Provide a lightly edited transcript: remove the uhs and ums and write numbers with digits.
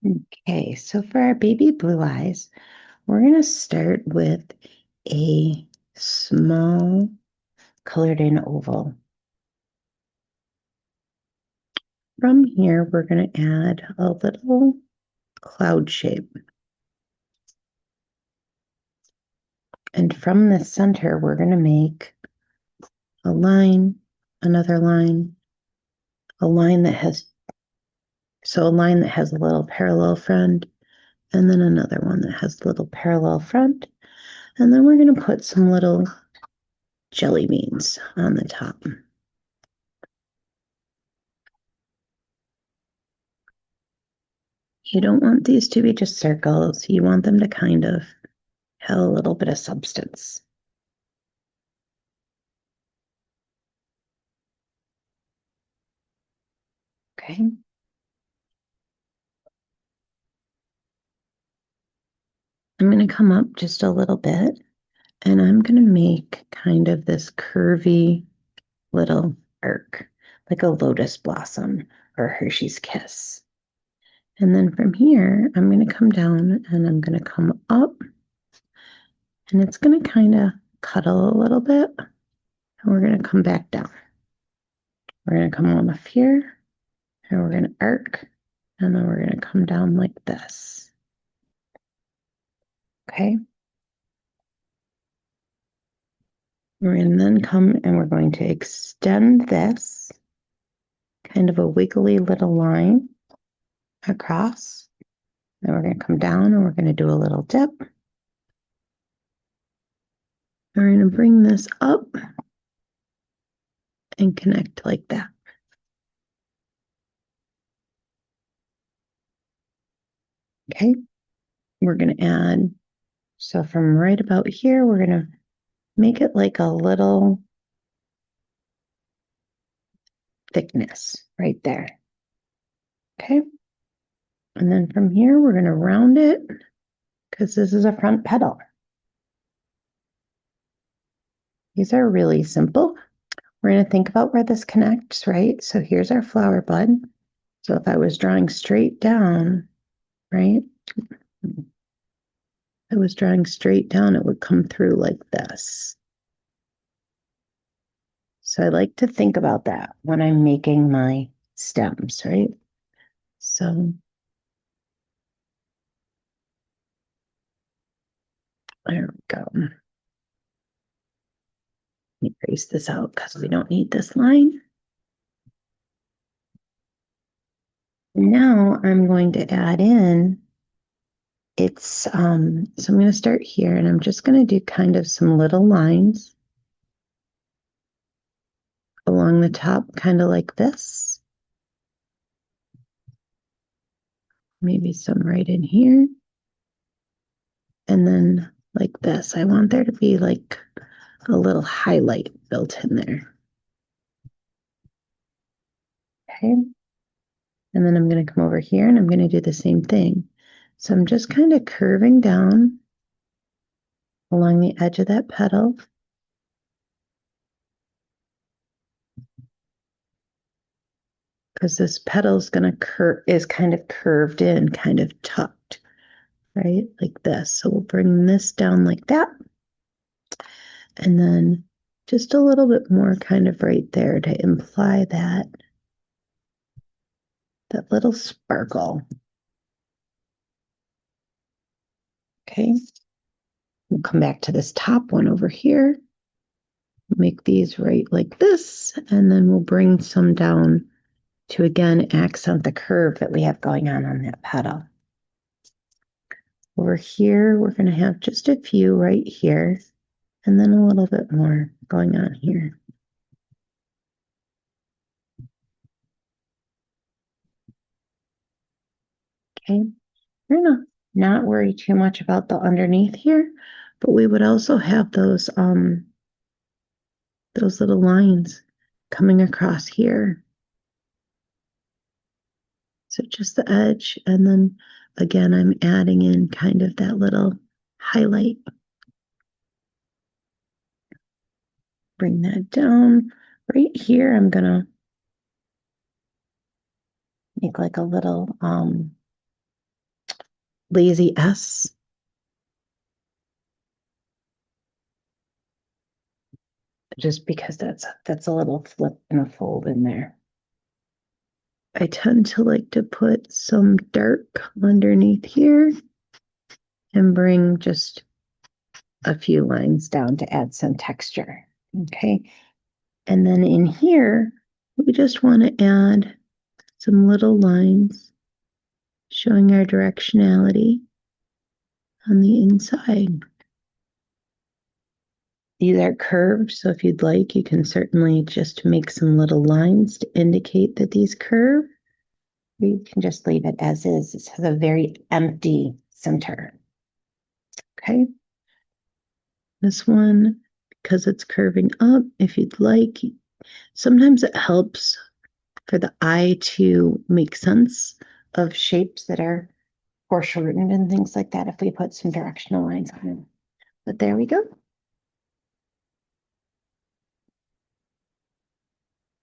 Okay, so for our baby blue eyes, we're going to start with a small colored in oval. From here, we're going to add a little cloud shape. And from the center, we're going to make a line, another line, a line that has, a line that has a little parallel front, and then another one that has a little parallel front. And then we're going to put some little jelly beans on the top. You don't want these to be just circles. You want them to kind of have a little bit of substance. Okay. I'm going to come up just a little bit and I'm going to make kind of this curvy little arc, like a lotus blossom or Hershey's Kiss. And then from here, I'm going to come down and I'm going to come up and it's going to kind of cuddle a little bit. And we're going to come back down. We're going to come on up here and we're going to arc and then we're going to come down like this. Okay. We're going to then come and we're going to extend this kind of a wiggly little line across. Then we're going to come down and we're going to do a little dip. We're going to bring this up and connect like that. Okay. We're going to add, so from right about here, we're going to make it like a little thickness right there. Okay. And then from here, we're going to round it because this is a front petal. These are really simple. We're going to think about where this connects, right? So here's our flower bud. So if I was drawing straight down, right? If I was drawing straight down, it would come through like this. So I like to think about that when I'm making my stems, right? So there we go. Let me erase this out because we don't need this line. Now I'm going to add in so I'm going to start here and I'm just going to do kind of some little lines along the top, kind of like this. Maybe some right in here. And then like this. I want there to be like a little highlight built in there. Okay. And then I'm going to come over here and I'm going to do the same thing. So I'm just kind of curving down along the edge of that petal. Because this petal is going to is kind of curved in, kind of tucked, right? Like this. So we'll bring this down like that. And then just a little bit more kind of right there to imply that little sparkle. Okay. We'll come back to this top one over here. Make these right like this, and then we'll bring some down to again accent the curve that we have going on that petal. Over here, we're going to have just a few right here, and then a little bit more going on here. Okay, we're going to not worry too much about the underneath here, but we would also have those little lines coming across here. So just the edge, and then again, I'm adding in kind of that little highlight. Bring that down. Right here, I'm gonna make like a little lazy S. Just because that's a little flip and a fold in there. I tend to like to put some dark underneath here and bring just a few lines down to add some texture. Okay. And then in here, we just want to add some little lines showing our directionality on the inside. These are curved, so if you'd like, you can certainly just make some little lines to indicate that these curve. You can just leave it as is. This has a very empty center. Okay. This one, because it's curving up, if you'd like, sometimes it helps for the eye to make sense of shapes that are foreshortened and things like that if we put some directional lines on them. But there we go.